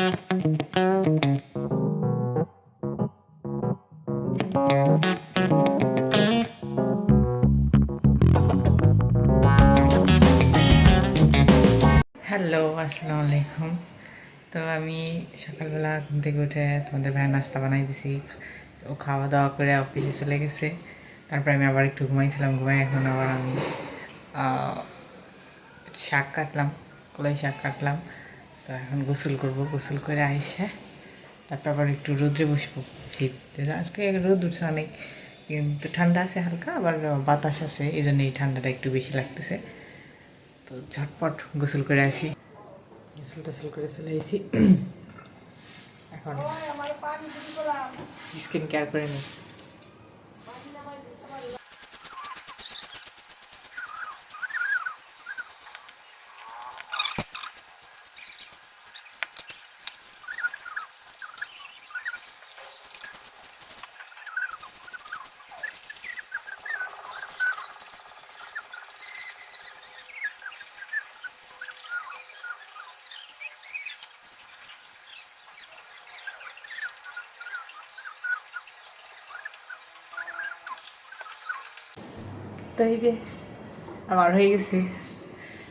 Hello, আসসালামু আলাইকুম। তো আমি সকালবেলা ঘুম থেকে উঠে তোমাদের ভাই নাস্তা বানাই দিছি, ও খাওয়া দাওয়া করে অফিসে চলে গেছে। তারপরে আমি আবার একটু ঘুমাইছিলাম, ঘুমাই এখন আবার আমি শাক কাটলাম, কলাই শাক কাটলাম। তো এখন গোসল করব, গোসল করে আইসে তারপর আবার একটু রোদ্রে বসবো। শীত আজকে রোদ উঠছে অনেক, কিন্তু ঠান্ডা আছে হালকা, আবার বাতাস আছে, এই জন্য এই ঠান্ডাটা একটু বেশি লাগতেছে। তো ঝটপট গোসল করে আসি, গোসল টোসল করে চলে এসেছি। এখন স্কিন কেয়ার করে নিই। তো এই যে আমার হয়ে গেছে,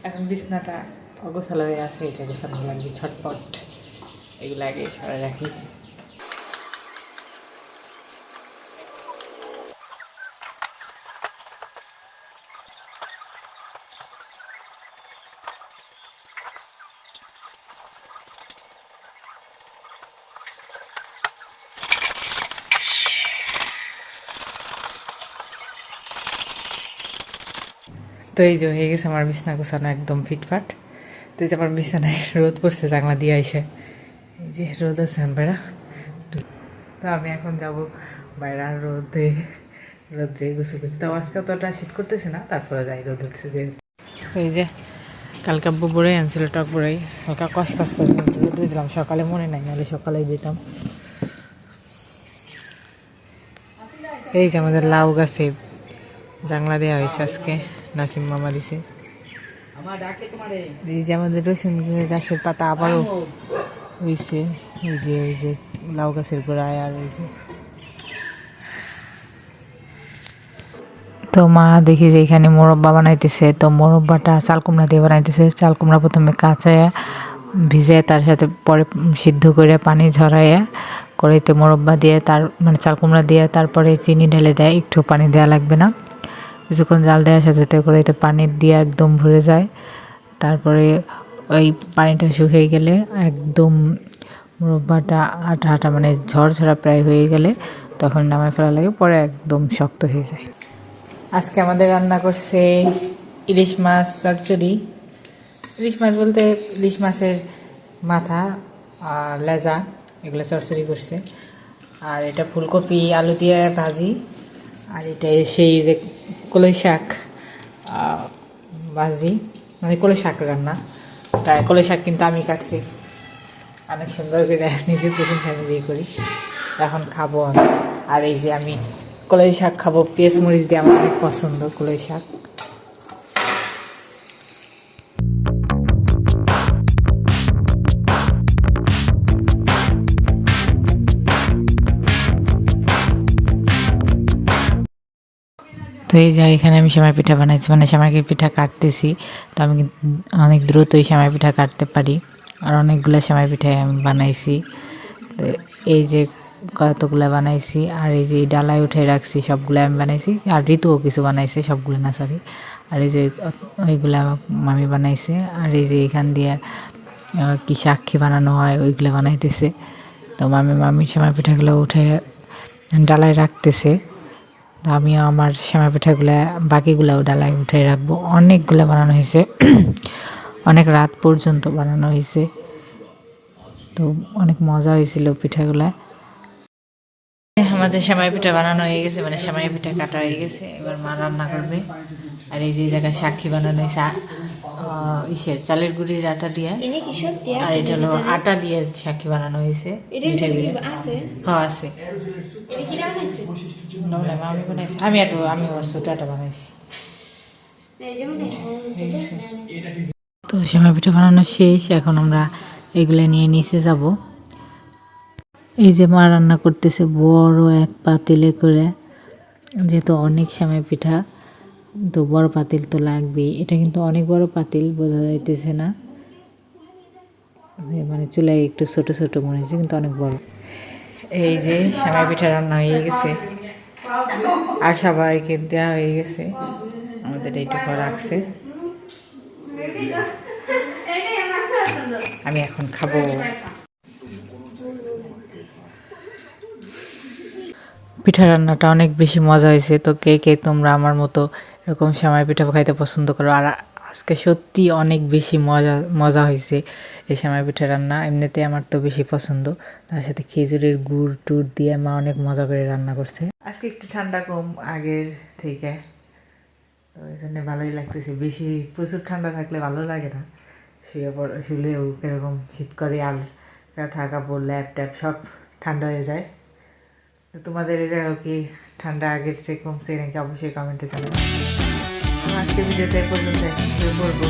এখন বিছনাটা অগোছালো হয়ে আছে, এটা গোছানো লাগবে ছটপট, এগুলো আগে সরে রাখি। তো এই যে হয়ে গেছে আমার বিছনা গোছানো একদম ফিটফাট। তো এই যে আমার বিছানায় রোদ পড়ছে, জানলা দিয়ে আইসে, এই যে রোদ আছে বাইরা। তো আমি এখন যাব বাইরা রোদে, রোদ্রে গোসল করছি। তাও আজকে অতটা শীত করতেছে না, তারপরে যাই, রোদ উঠছে যে। তো এই যে কালকে আব্বু বড়াই আনছিল, টক বড়াই, হালকা কসকস করে রোদ দিলাম, সকালে মনে নাই, নাহলে সকালেই দিতাম। এই যে আমাদের লাউ গাছে জাংলা দেওয়া হয়েছে আজকে, নাসিম মামা দিছে। এই যে আমাদের রসুন গাছের পাতা আবারও হয়েছে, ওই যে লাউ গাছের গোড়ায়। আর ওই যে তো মা দেখি যে এখানে মোরব্বা বানাইতেছে। তো মোরব্বাটা চাল কুমড়া দিয়ে বানাইতেছে। চাল কুমড়া প্রথমে কাঁচায় ভিজে, তার সাথে পরে সিদ্ধ করে পানি ঝরাইয়া কড়াইতে মোরব্বা দিয়ে, তার মানে চাল কুমড়া দিয়ে তারপরে চিনি ঢেলে দেয়, একটু পানি দেওয়া লাগবে না। কিছুক্ষণ জাল দেওয়ার সাথে সাথে কড়াইতে পানি দিয়ে একদম ভরে যায়। তারপরে ওই পানিটা শুকিয়ে গেলে একদম মোরব্বাটা আটা আটা, মানে ঝরঝরা প্রায় হয়ে গেলে তখন নামায় ফেলা লাগে, পরে একদম শক্ত হয়ে যায়। আজকে আমাদের রান্না করছে ইলিশ মাছ চচ্চড়ি। ইলিশ মাছ বলতে ইলিশ মাছের মাথা আর লেজা, এগুলো চচ্চড়ি করছে। আর এটা ফুলকপি আলু দিয়ে ভাজি। আর এটা সেই যে কলই শাক ভাজি, মানে কলই শাক রান্না। তাই কলই শাক কিন্তু আমি কাটছি অনেক সুন্দর করে, নিজের প্রশংসা নিজেই করি। এখন খাবো আমি। আর এই যে আমি কলই শাক খাবো পেঁয়াজ মরিচ দিয়ে, আমার অনেক পছন্দ কলই শাক। তো এই যে এখানে আমি সেমাই পিঠা বানাইছি, মানে সেমাই পিঠা কাটতেছি। তো আমি অনেক দ্রুতই সেমাই পিঠা কাটতে পারি, আর অনেকগুলো সেমাই পিঠাই আমি বানাইছি। তো এই যে কতগুলো বানাইছি, আর এই যে ডালায় উঠে রাখছি সবগুলো আমি বানাইছি। আর ঋতুও কিছু বানাইছে, সবগুলো না সরি। আর এই যে ওইগুলো মামি বানাইছে। আর এই যে এখান দিয়ে কি সাক্ষী বানানো হয় ওইগুলো বানাইতেছে। তো মামি সেমাই পিঠাগুলো উঠে ডালায় রাখতেছে। তো আমিও আমার সেমাই পিঠাগুলো বাকিগুলোও ডালায় উঠে রাখবো। অনেকগুলো বানানো হয়েছে, অনেক রাত পর্যন্ত বানানো হয়েছে। তো অনেক মজা হয়েছিল পিঠাগুলা। আমাদের সেমাই পিঠা বানানো হয়ে গেছে, মানে সেমাই পিঠা কাটা হয়ে গেছে, এবার মা রান্না করবে। আর এই যে জায়গায় সাক্ষী বানানো হয়েছে ইসের চালের গুঁড়ির আটা দিয়ে, আর এটা হলো আটা দিয়ে সাক্ষী বানানো হয়েছে। হ্যাঁ আছে, আমি বানাইছি, আমি ওর ছোট আটা বানাইছি। তো সেমাই পিঠা বানানো শেষ, এখন আমরা এগুলো নিয়ে নিচে যাব। এই যে মা রান্না করতেছে বড় এক পাতিলে করে, যেহেতু অনেক সেমাই পিঠা তো বড় পাতিল তো লাগবেই। এটা কিন্তু অনেক বড় পাতিল, বোঝা যাইতেছে না, মানে চুলায় একটু ছোট ছোট মনে হচ্ছে কিন্তু অনেক বড়। এই যে সেমাই পিঠা রান্না হয়ে গেছে আর সবাইকে দেওয়া হয়ে গেছে, আমাদের এইটুকু রাখছে, আমি এখন খাবো। পিঠা রান্নাটা অনেক বেশি মজা হয়েছে। তো কে কে তোমরা আমার মতো এরকম সেমাই পিঠা খাইতে পছন্দ করো? আর আজকে সত্যি অনেক বেশি মজা মজা হয়েছে এই সেমাই পিঠা রান্না। এমনিতে আমার তো বেশি পছন্দ, তার সাথে খেজুরের গুড় টুড় দিয়ে মা অনেক মজা করে রান্না করছে। আজকে একটু ঠান্ডা কম আগের থেকে, তো এই জন্য ভালোই লাগতেছে। বেশি প্রচুর ঠান্ডা থাকলে ভালো লাগে না, শুলেও এরকম শীত করে, আর থাকা পড়লে ল্যাপ ট্যাপ সব ঠান্ডা হয়ে যায়। তো তোমাদের এই জায়গায় কি ঠান্ডা আগের চেয়ে কমছে নাকি অবশ্যই কমেন্টে জানাবে। আজকে ভিডিওটা এই পর্যন্ত শুরু করবো।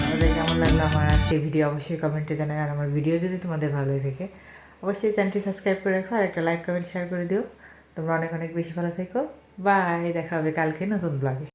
আমাদের কেমন লাগলো আমার আজকে ভিডিও অবশ্যই কমেন্টে জানাবে। আর আমার ভিডিও যদি তোমাদের ভালো থাকে অবশ্যই চ্যানেলটি সাবস্ক্রাইব করে রাখো, আর একটা লাইক কমেন্ট শেয়ার করে দিও। তোমরা অনেক অনেক বেশি ভালো থেকো। বাই, দেখা হবে কালকে নতুন ব্লগে।